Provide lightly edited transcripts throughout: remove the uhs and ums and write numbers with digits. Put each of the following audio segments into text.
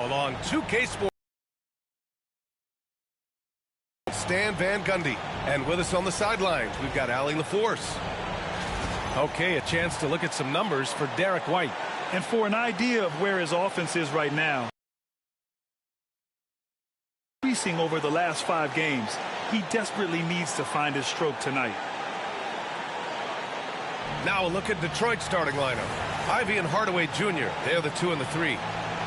On 2K Sports, Stan Van Gundy. And with us on the sidelines, we've got Allie LaForce. Okay, a chance to look at some numbers for Derek White. And for an idea of where his offense is right now, increasing over the last 5 games, he desperately needs to find his stroke tonight. Now a look at Detroit's starting lineup. Ivy and Hardaway Jr., they're the 2 and the 3.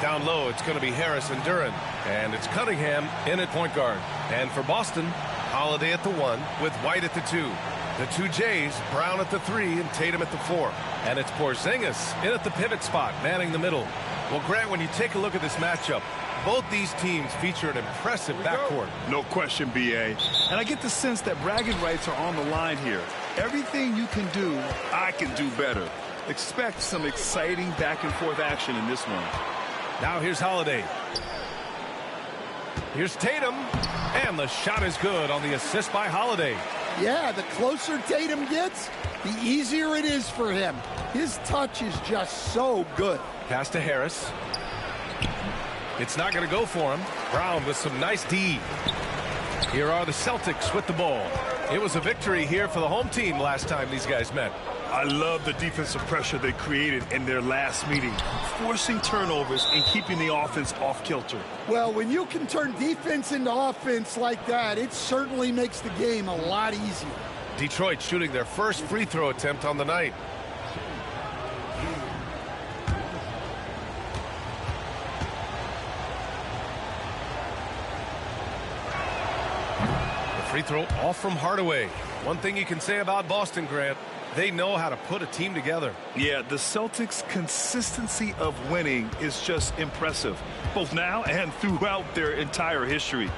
Down low, it's going to be Harris and Duren. And it's Cunningham in at point guard. And for Boston, Holiday at the 1 with White at the 2. The 2 Jays, Brown at the 3 and Tatum at the 4. And it's Porzingis in at the pivot spot, manning the middle. Well, Grant, when you take a look at this matchup, both these teams feature an impressive backcourt. No question, B.A. And I get the sense that bragging rights are on the line here. Everything you can do, I can do better. Expect some exciting back-and-forth action in this one. Now here's Holiday. Here's Tatum. And the shot is good on the assist by Holiday. Yeah, the closer Tatum gets, the easier it is for him. His touch is just so good. Pass to Harris. It's not going to go for him. Brown with some nice D. Here are the Celtics with the ball. It was a victory here for the home team last time these guys met. I love the defensive pressure they created in their last meeting, forcing turnovers and keeping the offense off kilter. Well, when you can turn defense into offense like that, it certainly makes the game a lot easier. Detroit shooting their first free throw attempt on the night. The free throw off from Hardaway. One thing you can say about Boston, Grant, they know how to put a team together. Yeah, the Celtics' consistency of winning is just impressive, both now and throughout their entire history.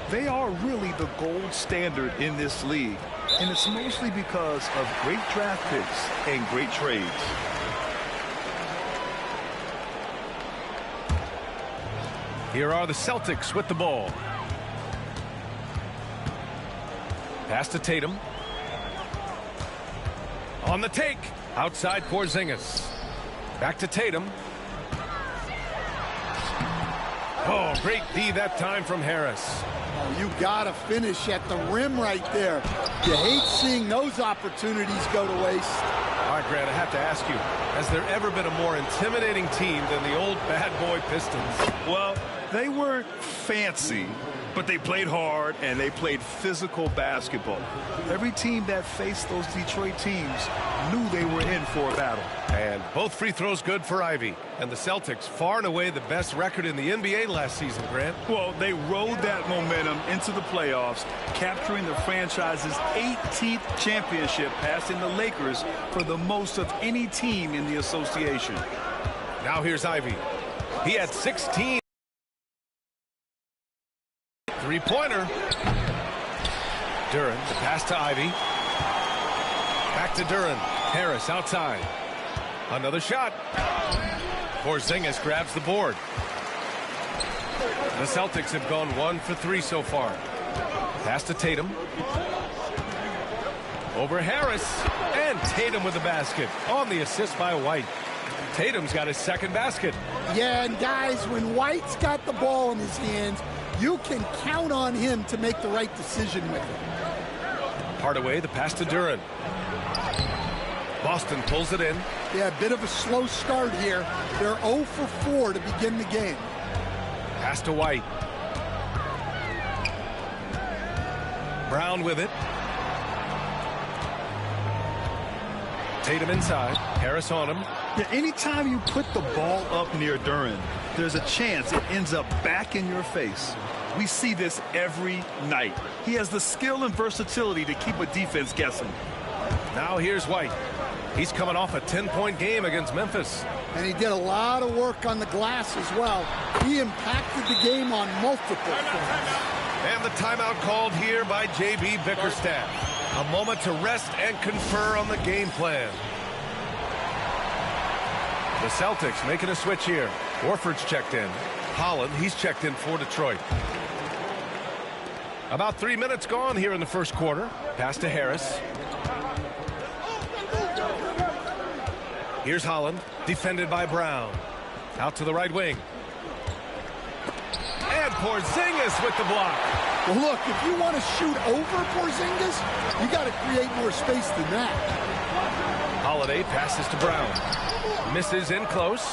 They are really the gold standard in this league, and it's mostly because of great draft picks and great trades. Here are the Celtics with the ball. Pass to Tatum. On the take, outside Porzingis. Back to Tatum. Oh, great D that time from Harris. Oh, you gotta finish at the rim right there. You hate seeing those opportunities go to waste. All right, Grant, I have to ask you, has there ever been a more intimidating team than the old bad boy Pistons? Well, they weren't fancy, but they played hard and they played physical basketball. Every team that faced those Detroit teams knew they were in for a battle. And both free throws good for Ivy. And the Celtics far and away the best record in the NBA last season, Grant. Well, they rode that momentum into the playoffs, capturing the franchise's 18th championship, passing the Lakers for the most of any team in the association. Now here's Ivy. He had 16. Three-pointer. Duren, the pass to Ivy. Back to Duren. Harris outside. Another shot. Porzingis grabs the board. The Celtics have gone 1 for 3 so far. Pass to Tatum. Over Harris. And Tatum with the basket on the assist by White. Tatum's got his second basket. Yeah, and guys, when White's got the ball in his hands, you can count on him to make the right decision with it. Hardaway, the pass to Duren. Boston pulls it in. Yeah, a bit of a slow start here. They're 0 for 4 to begin the game. Pass to White. Brown with it. Tatum inside. Harris on him. Yeah, anytime you put the ball up near Duren, there's a chance it ends up back in your face. We see this every night. He has the skill and versatility to keep a defense guessing. Now here's White. He's coming off a 10-point game against Memphis. And he did a lot of work on the glass as well. He impacted the game on multiple fronts. And the timeout called here by J.B. Bickerstaff. A moment to rest and confer on the game plan. The Celtics making a switch here. Horford's checked in. Holland, he's checked in for Detroit. About 3 minutes gone here in the first quarter. Pass to Harris. Here's Holland, defended by Brown. Out to the right wing. Porzingis with the block. Well, look, if you want to shoot over Porzingis, you got to create more space than that. Holiday passes to Brown. Misses in close.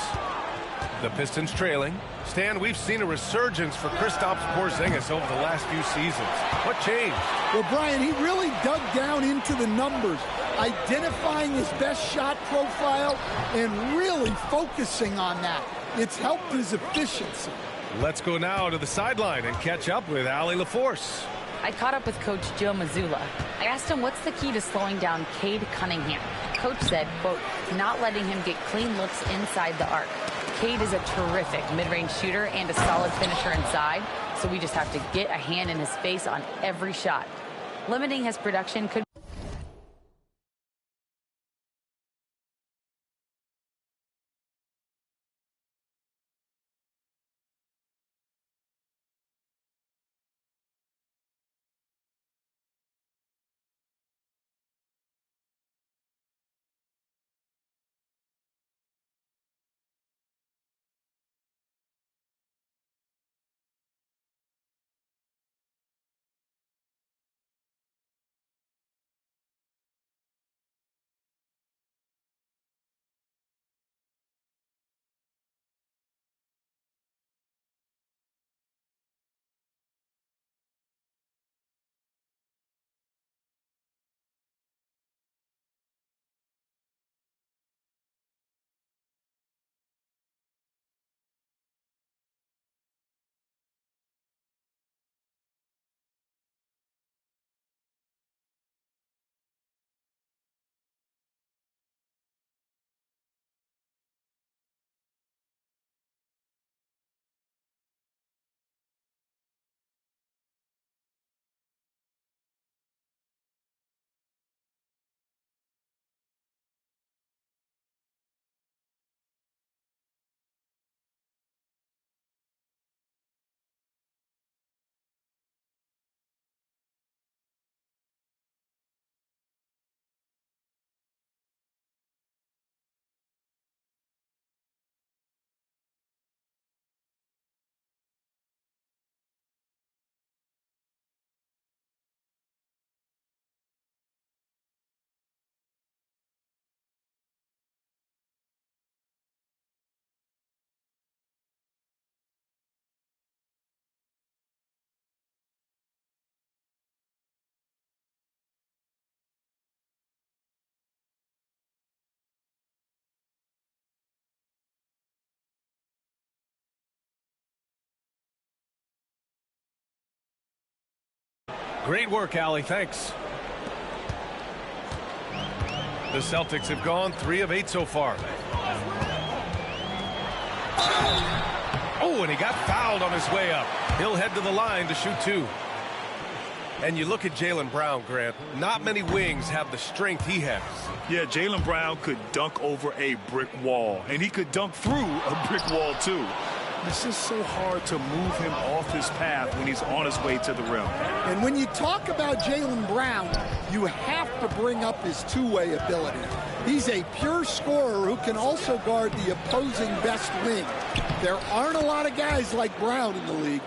The Pistons trailing. Stan, we've seen a resurgence for Kristaps Porzingis over the last few seasons. What changed? Well, Brian, he really dug down into the numbers, identifying his best shot profile and really focusing on that. It's helped his efficiency. Let's go now to the sideline and catch up with Allie LaForce. I caught up with Coach Joe Mazzulla. I asked him what's the key to slowing down Cade Cunningham. Coach said, quote, not letting him get clean looks inside the arc. Cade is a terrific mid-range shooter and a solid finisher inside, so we just have to get a hand in his face on every shot. Limiting his production could Great work, Allie. Thanks. The Celtics have gone 3 of 8 so far. Oh, and he got fouled on his way up. He'll head to the line to shoot 2. And you look at Jaylen Brown, Grant. Not many wings have the strength he has. Yeah, Jaylen Brown could dunk over a brick wall, and he could dunk through a brick wall, too. It's just so hard to move him off his path when he's on his way to the rim. And when you talk about Jaylen Brown, you have to bring up his two-way ability. He's a pure scorer who can also guard the opposing best wing. There aren't a lot of guys like Brown in the league.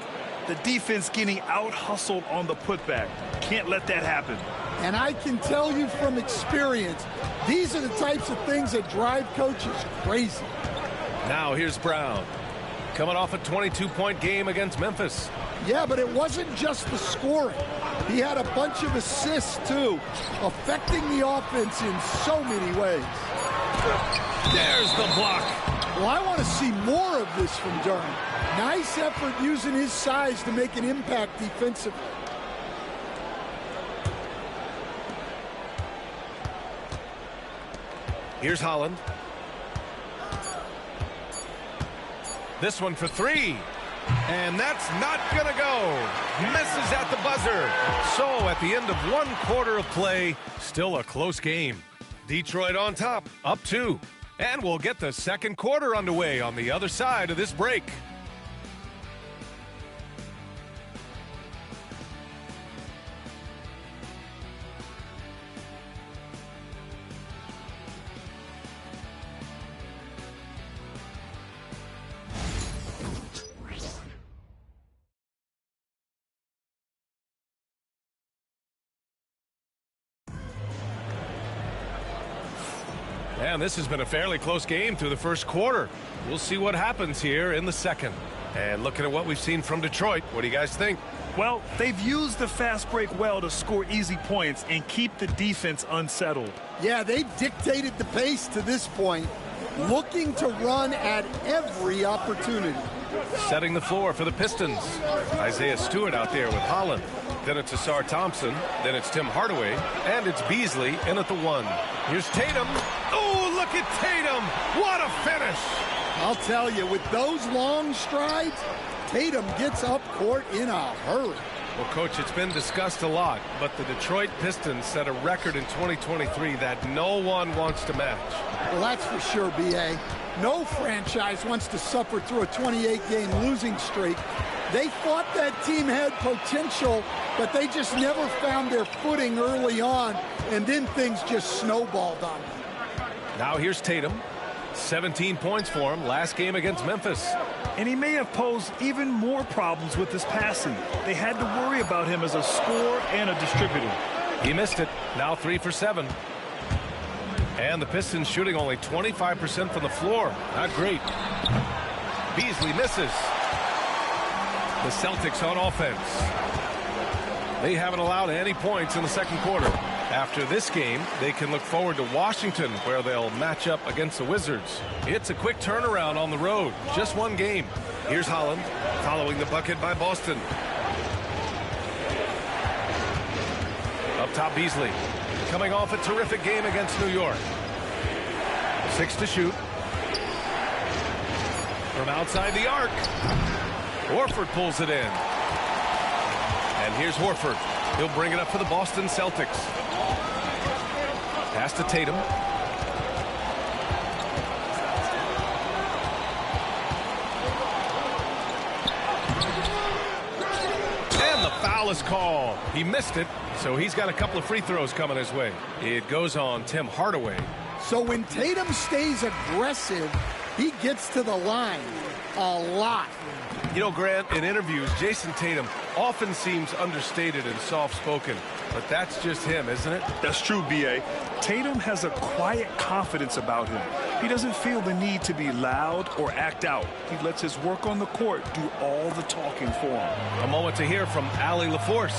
The defense getting out-hustled on the putback. Can't let that happen. And I can tell you from experience, these are the types of things that drive coaches crazy. Now here's Brown. Coming off a 22-point game against Memphis. Yeah, but it wasn't just the scoring. He had a bunch of assists, too, affecting the offense in so many ways. There's the block. Well, I want to see more of this from Durham. Nice effort using his size to make an impact defensively. Here's Holland. This one for 3. And that's not going to go. Misses at the buzzer. So at the end of 1 quarter of play, still a close game. Detroit on top, up 2. And we'll get the second quarter underway on the other side of this break. And this has been a fairly close game through the first quarter. We'll see what happens here in the second. And looking at what we've seen from Detroit, what do you guys think? Well, they've used the fast break well to score easy points and keep the defense unsettled. Yeah, they've dictated the pace to this point, looking to run at every opportunity. Setting the floor for the Pistons. Isaiah Stewart out there with Holland. Then it's Asar Thompson. Then it's Tim Hardaway. And it's Beasley in at the 1. Here's Tatum. Oh, look at Tatum. What a finish. I'll tell you, with those long strides, Tatum gets up court in a hurry. Well, Coach, it's been discussed a lot, but the Detroit Pistons set a record in 2023 that no one wants to match. Well, that's for sure, B.A. No franchise wants to suffer through a 28-game losing streak. They thought that team had potential, but they just never found their footing early on, and then things just snowballed on them. Now here's Tatum. 17 points for him last game against Memphis. And he may have posed even more problems with his passing. They had to worry about him as a scorer and a distributor. He missed it. Now 3 for 7. And the Pistons shooting only 25% from the floor. Not great. Beasley misses. The Celtics on offense. They haven't allowed any points in the second quarter. After this game, they can look forward to Washington, where they'll match up against the Wizards. It's a quick turnaround on the road. Just one game. Here's Holland, following the bucket by Boston. Up top, Beasley. Coming off a terrific game against New York. 6 to shoot. From outside the arc. Horford pulls it in. And here's Horford. He'll bring it up for the Boston Celtics. Pass to Tatum. And the foul is called. He missed it, so he's got a couple of free throws coming his way. It goes on Tim Hardaway. So when Tatum stays aggressive, he gets to the line a lot. You know, Grant, in interviews, Jason Tatum often seems understated and soft-spoken, but that's just him, isn't it? That's true, B.A. Tatum has a quiet confidence about him. He doesn't feel the need to be loud or act out. He lets his work on the court do all the talking for him. A moment to hear from Allie LaForce.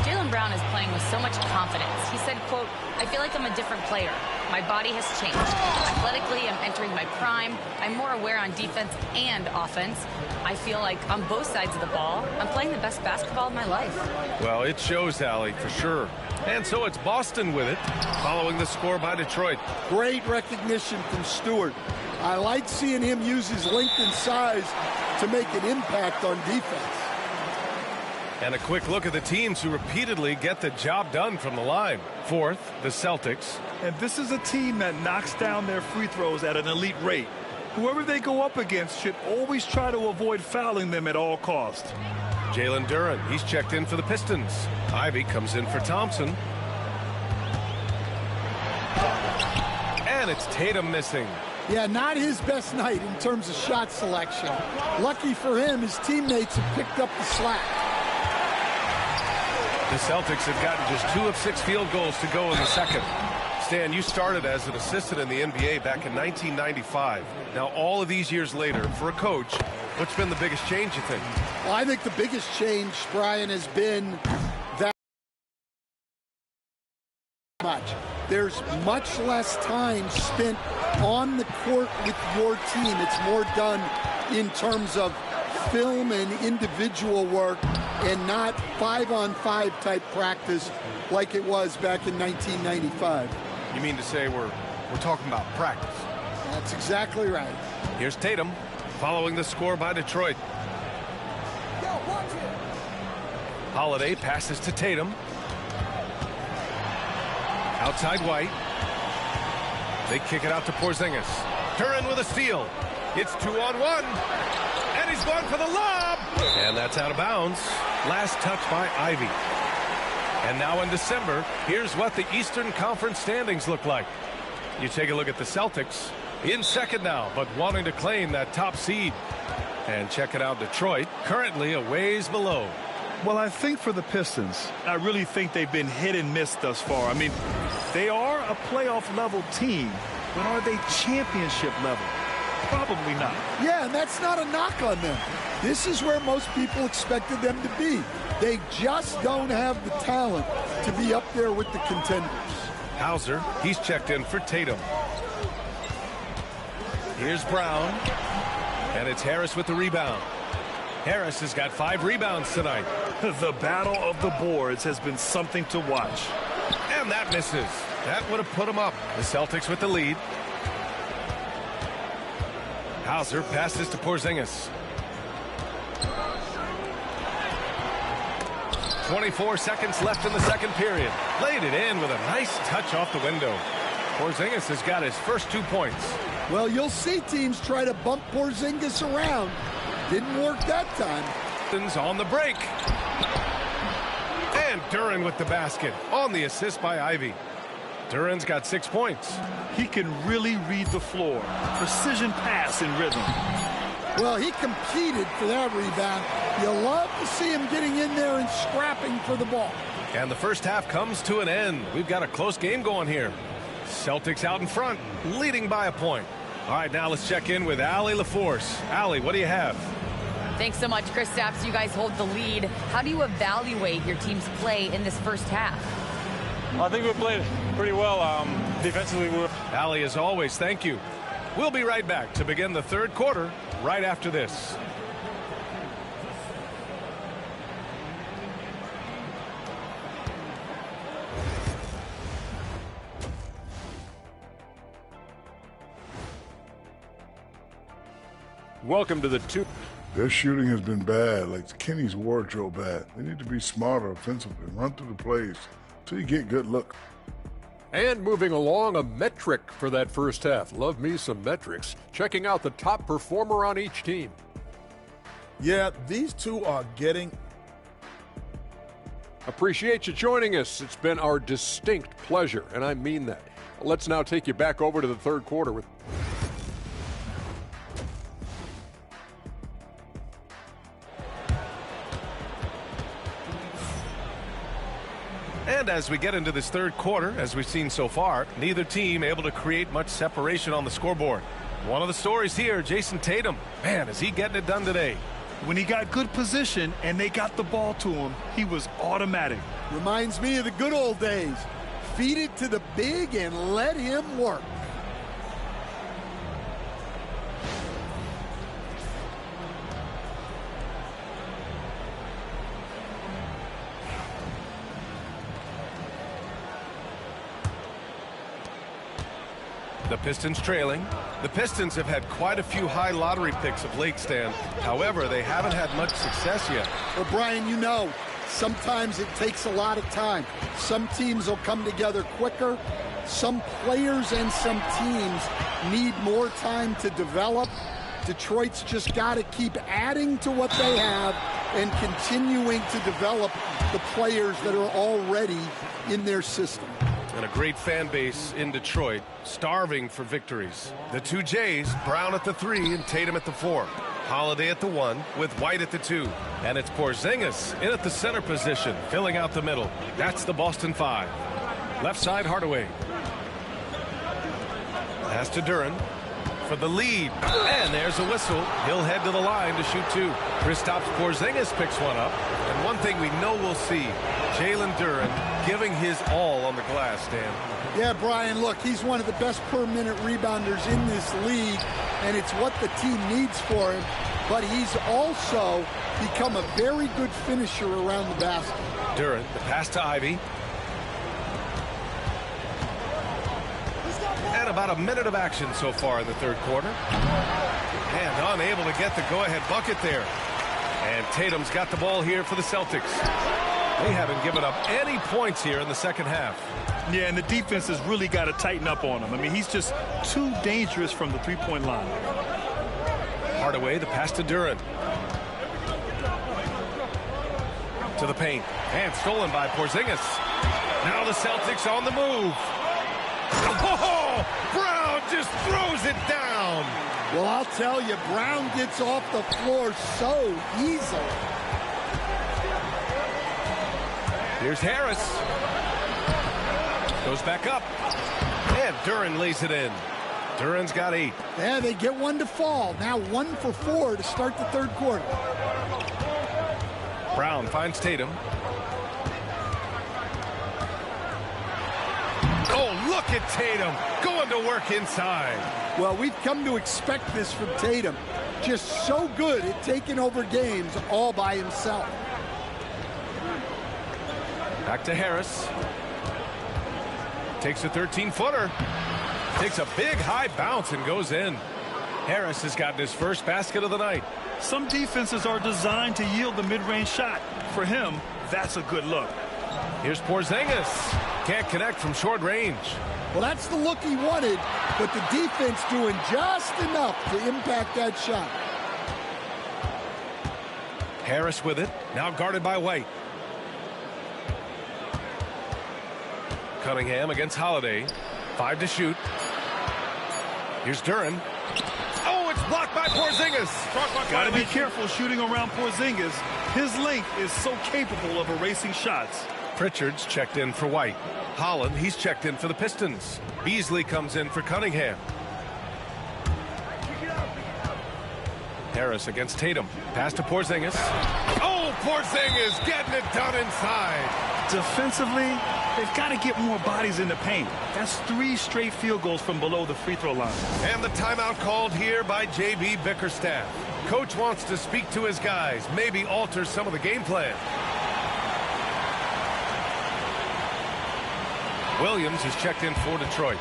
Jaylen Brown is playing with so much confidence. He said, quote, "I feel like I'm a different player. My body has changed. Athletically, I'm entering my prime. I'm more aware on defense and offense. I feel like on both sides of the ball, I'm playing the best basketball of my life." Well, it shows, Allie, for sure. And so it's Boston with it, following the score by Detroit. Great recognition from Stewart. I like seeing him use his length and size to make an impact on defense. And a quick look at the teams who repeatedly get the job done from the line. Fourth, the Celtics. And this is a team that knocks down their free throws at an elite rate. Whoever they go up against should always try to avoid fouling them at all costs. Jalen Duren, he's checked in for the Pistons. Ivy comes in for Thompson. And it's Tatum missing. Yeah, not his best night in terms of shot selection. Lucky for him, his teammates have picked up the slack. The Celtics have gotten just 2 of 6 field goals to go in the second. Stan, you started as an assistant in the NBA back in 1995. Now, all of these years later, for a coach, what's been the biggest change, you think? Well, I think the biggest change, Brian, has been that much. There's much less time spent on the court with your team. It's more done in terms of film and individual work and not 5-on-5 type practice like it was back in 1995. You mean to say we're talking about practice? That's exactly right. Here's Tatum following the score by Detroit. Holiday passes to Tatum. Outside White. They kick it out to Porzingis. Duren with a steal. It's 2-on-1. And he's going for the lob. And that's out of bounds. Last touch by Ivy. And now in December, here's what the Eastern Conference standings look like. You take a look at the Celtics in second now, but wanting to claim that top seed. And check it out, Detroit, currently a ways below. Well, I think for the Pistons, I really think they've been hit and miss thus far. I mean, they are a playoff level team, But are they championship level? Probably not. Yeah, and that's not a knock on them. This is where most people expected them to be. They just don't have the talent to be up there with the contenders. Hauser, he's checked in for Tatum. Here's Brown. And it's Harris with the rebound. Harris has got 5 rebounds tonight. The battle of the boards has been something to watch. And that misses. That would have put him up. The Celtics with the lead. Hauser passes to Porzingis. 24 seconds left in the second period. Laid it in with a nice touch off the window. Porzingis has got his first 2 points. Well, you'll see teams try to bump Porzingis around. Didn't work that time. Pistons on the break. And Duren with the basket on the assist by Ivy. Duren's got 6 points. He can really read the floor. Precision pass in rhythm. Well, he competed for that rebound. You love to see him getting in there and scrapping for the ball. And the first half comes to an end. We've got a close game going here. Celtics out in front, leading by a point. All right, now let's check in with Allie LaForce. Allie, what do you have? Thanks so much, Chris Stapps. You guys hold the lead. How do you evaluate your team's play in this first half? I think we played pretty well. Defensively, Allie, as always, thank you. We'll be right back to begin the third quarter right after this. Welcome to the two. Their shooting has been bad, like Kenny's wardrobe bad. They need to be smarter offensively, run through the plays till you get good look. And moving along, a metric for that first half. Love me some metrics. Checking out the top performer on each team. Yeah, these two are getting... Appreciate you joining us. It's been our distinct pleasure, and I mean that. Let's now take you back over to the third quarter with... And as we get into this third quarter, as we've seen so far, neither team able to create much separation on the scoreboard. One of the stories here, Jason Tatum. Man, is he getting it done today? When he got good position and they got the ball to him, he was automatic. Reminds me of the good old days. Feed it to the big and let him work. The Pistons trailing. The Pistons have had quite a few high lottery picks of late, Stan. However, they haven't had much success yet. Well, Brian, you know, sometimes it takes a lot of time. Some teams will come together quicker. Some players and some teams need more time to develop. Detroit's just got to keep adding to what they have and continuing to develop the players that are already in their system. And a great fan base in Detroit, starving for victories. The two Jays, Brown at the 3 and Tatum at the 4. Holiday at the 1 with White at the 2. And it's Porzingis in at the center position, filling out the middle. That's the Boston 5. Left side, Hardaway. Pass to Duren for the lead. And there's a whistle. He'll head to the line to shoot 2. Kristaps Porzingis picks one up. And one thing we know we'll see, Jalen Duren giving his all on the glass, Dan. Yeah, Brian, look, he's one of the best per-minute rebounders in this league, and it's what the team needs for him. But he's also become a very good finisher around the basket. Duren, the pass to Ivy. And about a minute of action so far in the third quarter. And unable to get the go-ahead bucket there. And Tatum's got the ball here for the Celtics. They haven't given up any points here in the second half. Yeah, and the defense has really got to tighten up on him. I mean, he's just too dangerous from the three-point line. Hardaway, the pass to Duren. To the paint. And stolen by Porzingis. Now the Celtics on the move. Oh, Brown just throws it down. Well, I'll tell you, Brown gets off the floor so easily. Here's Harris. Goes back up. And Duren lays it in. Duran's got 8. Yeah, they get one to fall. Now 1 for 4 to start the third quarter. Brown finds Tatum. Oh, look at Tatum going to work inside. Well, we've come to expect this from Tatum. Just so good at taking over games all by himself. Back to Harris. Takes a 13-footer. Takes a big high bounce and goes in. Harris has gotten his first basket of the night. Some defenses are designed to yield the mid-range shot. For him, that's a good look. Here's Porzingis. Can't connect from short range. Well, that's the look he wanted, but the defense doing just enough to impact that shot. Harris with it. Now guarded by White. Cunningham against Holiday. 5 to shoot. Here's Duran. Oh, it's blocked by Porzingis. Got to be careful shooting around Porzingis. His length is so capable of erasing shots. Pritchard's checked in for White. Holland, he's checked in for the Pistons. Beasley comes in for Cunningham. Harris against Tatum. Pass to Porzingis. Oh, Porzingis getting it done inside. Defensively, they've got to get more bodies in the paint. That's 3 straight field goals from below the free throw line. And the timeout called here by J.B. Bickerstaff. Coach wants to speak to his guys, maybe alter some of the game plan. Williams is checked in for Detroit.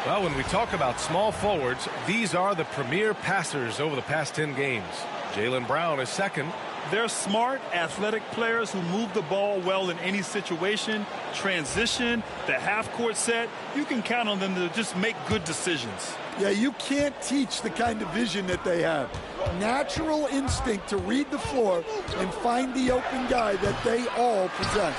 Well, when we talk about small forwards, these are the premier passers over the past 10 games. Jaylen Brown is second. They're smart, athletic players who move the ball well in any situation, transition, the half-court set. You can count on them to just make good decisions. Yeah, you can't teach the kind of vision that they have. Natural instinct to read the floor and find the open guy that they all possess.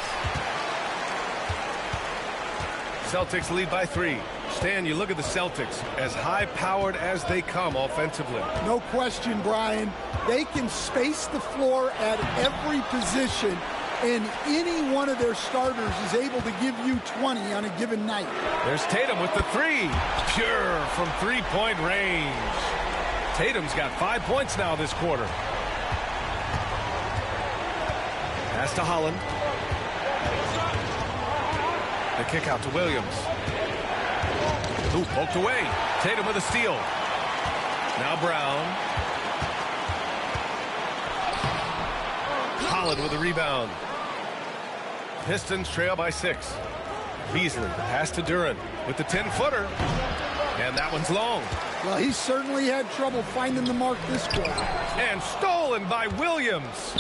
Celtics lead by 3. Stan, you look at the Celtics, as high-powered as they come offensively. No question, Brian. They can space the floor at every position, and any one of their starters is able to give you 20 on a given night. There's Tatum with the 3. Pure from three-point range. Tatum's got 5 points now this quarter. Pass to Holland. The kick out to Williams. Ooh, poked away. Tatum with a steal. Now Brown. Holland with a rebound. Pistons trail by 6. Beasley, the pass to Duran with the 10-footer. And that one's long. Well, he certainly had trouble finding the mark this quarter. And stolen by Williams.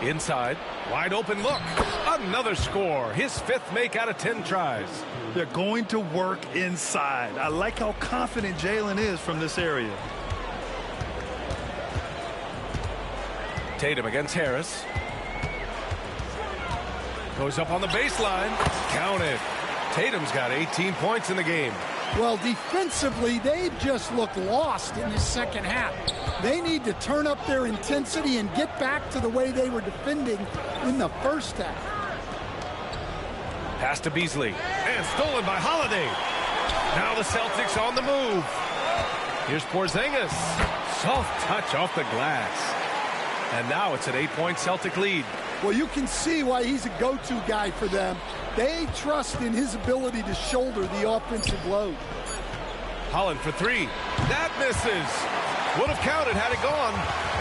Inside, wide open look. Another score. His 5th make out of 10 tries. They're going to work inside. I like how confident Jaylen is from this area. Tatum against Harris. Goes up on the baseline. Counted. Tatum's got 18 points in the game. Well, defensively, they've just looked lost in this second half. They need to turn up their intensity and get back to the way they were defending in the first half. Pass to Beasley. And stolen by Holiday. Now the Celtics on the move. Here's Porzingis. Soft touch off the glass. And now it's an 8-point Celtic lead. Well, you can see why he's a go-to guy for them. They trust in his ability to shoulder the offensive load. Holland for 3. That misses. Would have counted had it gone.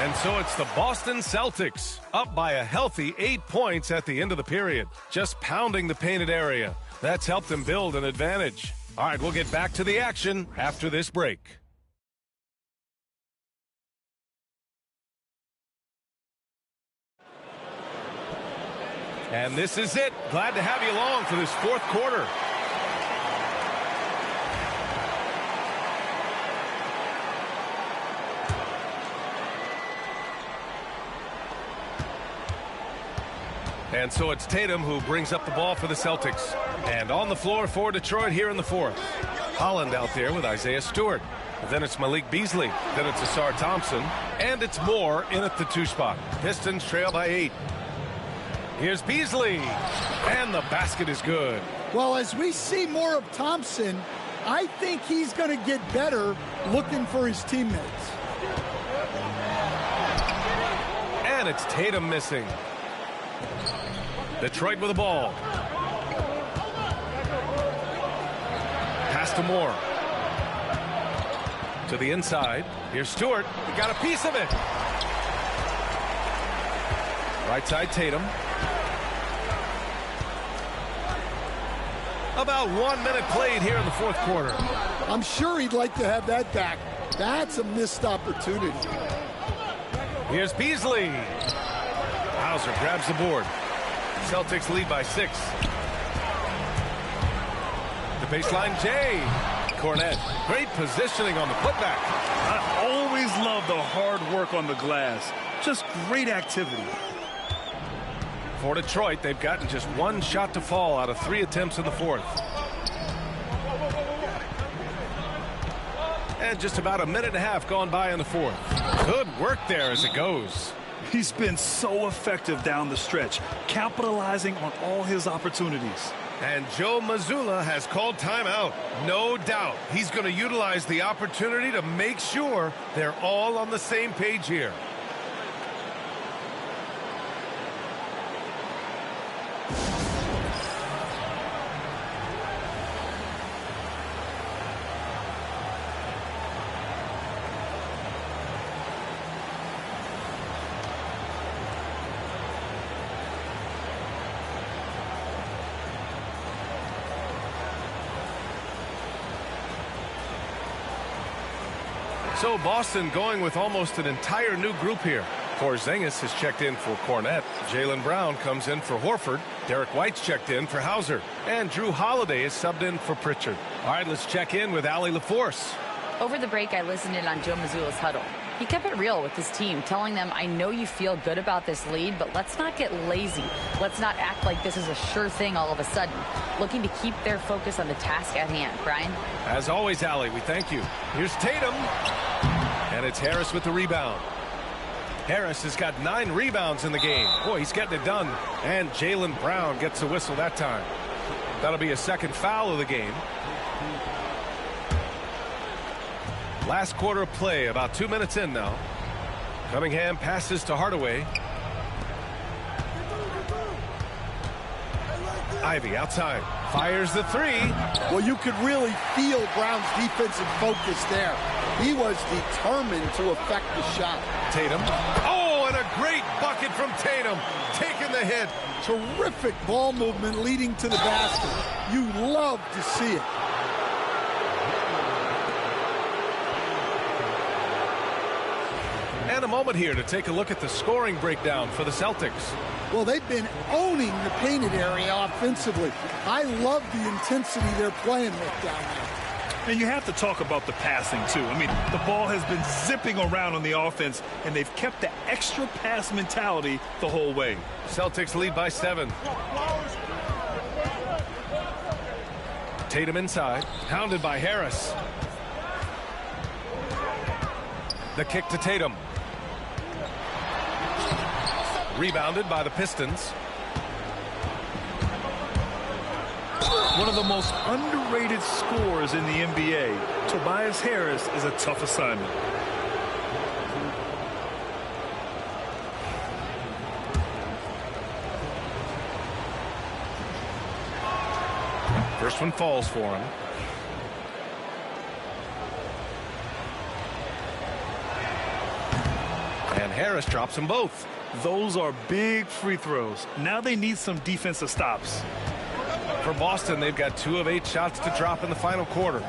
And so it's the Boston Celtics up by a healthy 8 points at the end of the period. Just pounding the painted area. That's helped them build an advantage. All right, we'll get back to the action after this break. And this is it. Glad to have you along for this 4th quarter. And so it's Tatum who brings up the ball for the Celtics. And on the floor for Detroit here in the 4th. Holland out there with Isaiah Stewart. Then it's Malik Beasley. Then it's Asar Thompson. And it's Moore in at the 2 spot. Pistons trail by 8. Here's Beasley. And the basket is good. Well, as we see more of Thompson, I think he's going to get better looking for his teammates. And it's Tatum missing. Detroit with the ball. Pass to Moore. To the inside. Here's Stewart. He got a piece of it. Right side Tatum. About 1 minute played here in the fourth quarter. I'm sure he'd like to have that back. That's a missed opportunity. Here's Beasley. Hauser grabs the board. Celtics lead by 6. The baseline, Jay. Cornette. Great positioning on the putback. I always love the hard work on the glass. Just great activity. For Detroit, they've gotten just 1 shot to fall out of 3 attempts in the fourth. And just about a minute and a half gone by in the fourth. Good work there as it goes. He's been so effective down the stretch, capitalizing on all his opportunities. And Joe Mazzulla has called timeout. No doubt he's going to utilize the opportunity to make sure they're all on the same page here. So Boston going with almost an entire new group here. Porzingis has checked in for Cornette. Jaylen Brown comes in for Horford. Derek White's checked in for Hauser. And Drew Holiday is subbed in for Pritchard. All right, let's check in with Allie LaForce. Over the break, I listened in on Joe Mazzulla's huddle. He kept it real with his team, telling them, I know you feel good about this lead, but let's not get lazy. Let's not act like this is a sure thing all of a sudden. Looking to keep their focus on the task at hand. Brian? As always, Allie, we thank you. Here's Tatum. And it's Harris with the rebound. Harris has got 9 rebounds in the game. Boy, he's getting it done. And Jaylen Brown gets a whistle that time. That'll be a second foul of the game. Last quarter of play, about 2 minutes in now. Cunningham passes to Hardaway. Ivy outside. Fires the 3. Well, you could really feel Brown's defensive focus there. He was determined to affect the shot. Tatum. Oh, and a great bucket from Tatum. Taking the hit. Terrific ball movement leading to the basket. You love to see it. And a moment here to take a look at the scoring breakdown for the Celtics. Well, they've been owning the painted area offensively. I love the intensity they're playing with down there. And you have to talk about the passing, too. I mean, the ball has been zipping around on the offense, and they've kept the extra pass mentality the whole way. Celtics lead by 7. Tatum inside, hounded by Harris. The kick to Tatum. Rebounded by the Pistons. One of the most underrated scorers in the NBA, Tobias Harris, is a tough assignment. First one falls for him. And Harris drops them both. Those are big free throws. Now they need some defensive stops. For Boston, they've got 2 of 8 shots to drop in the final quarter.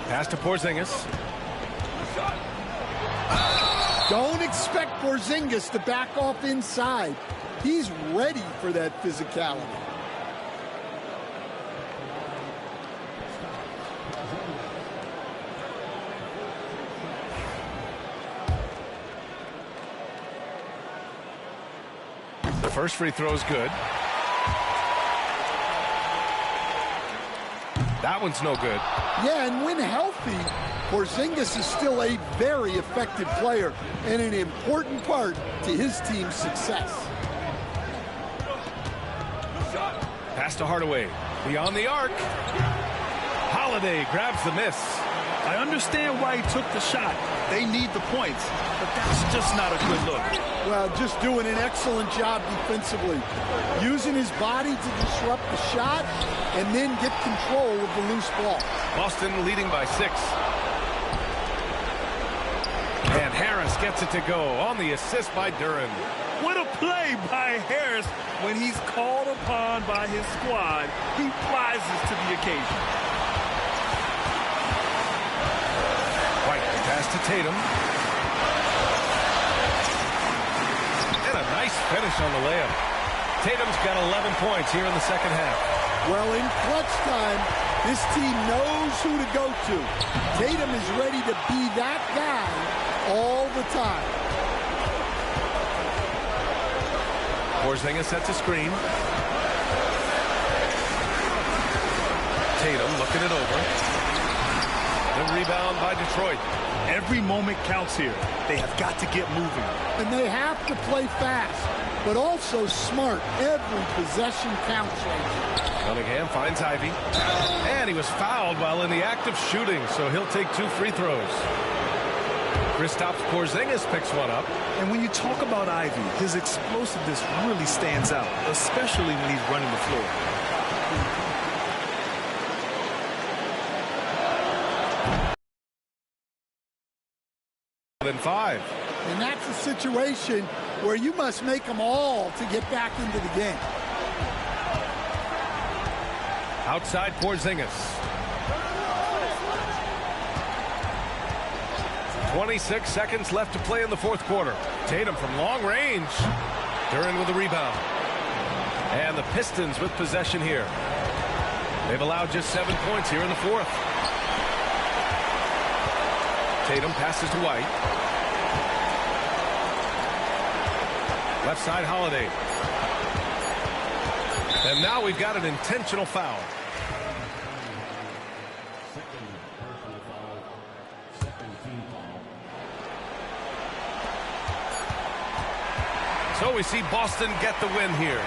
Pass to Porzingis. Don't expect Porzingis to back off inside. He's ready for that physicality. The first free throw is good. That one's no good. Yeah, and when healthy, Porzingis is still a very effective player and an important part to his team's success. Pass to Hardaway. Beyond the arc. Holiday grabs the miss. I understand why he took the shot. They need the points, but that's just not a good look. Well, just doing an excellent job defensively. Using his body to disrupt the shot and then get control of the loose ball. Boston leading by 6. And Harris gets it to go on the assist by Duren. What a play by Harris. When he's called upon by his squad, he rises to the occasion. White pass to Tatum. And a nice finish on the layup. Tatum's got 11 points here in the second half. Well, in clutch time, this team knows who to go to. Tatum is ready to be that guy all the time. Porzingis sets a screen. Tatum looking it over. The rebound by Detroit. Every moment counts here. They have got to get moving. And they have to play fast, but also smart. Every possession counts. Cunningham finds Ivy. And he was fouled while in the act of shooting, so he'll take 2 free throws. Kristaps Porzingis picks one up. And when you talk about Ivy, his explosiveness really stands out, especially when he's running the floor. Than 5. And that's a situation where you must make them all to get back into the game. Outside Porzingis. 26 seconds left to play in the fourth quarter. Tatum from long range. Duren with the rebound. And the Pistons with possession here. They've allowed just 7 points here in the fourth. Tatum passes to White. Left side Holiday. And now we've got an intentional foul. So we see Boston get the win here.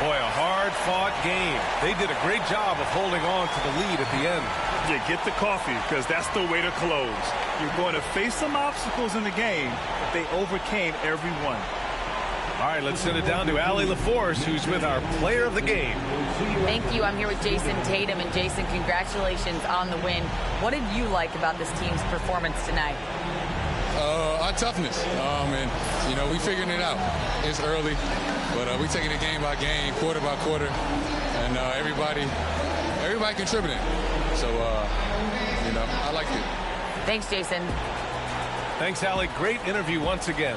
Boy, a hard-fought game. They did a great job of holding on to the lead at the end. Yeah, get the coffee, because that's the way to close. You're going to face some obstacles in the game, but they overcame every one. All right, let's send it down to Allie LaForce, who's with our player of the game. Thank you. I'm here with Jason Tatum. And Jason, congratulations on the win. What did you like about this team's performance tonight? Our toughness. And, we figuring it out. It's early, but we taking it game by game, quarter by quarter, and everybody contributing. So, I liked it. Thanks, Jason. Thanks, Allie. Great interview once again.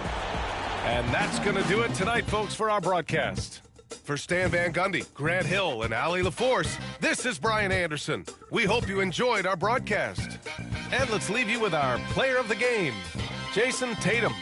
And that's going to do it tonight, folks, for our broadcast. For Stan Van Gundy, Grant Hill, and Allie LaForce, this is Brian Anderson. We hope you enjoyed our broadcast. And let's leave you with our player of the game, Jason Tatum.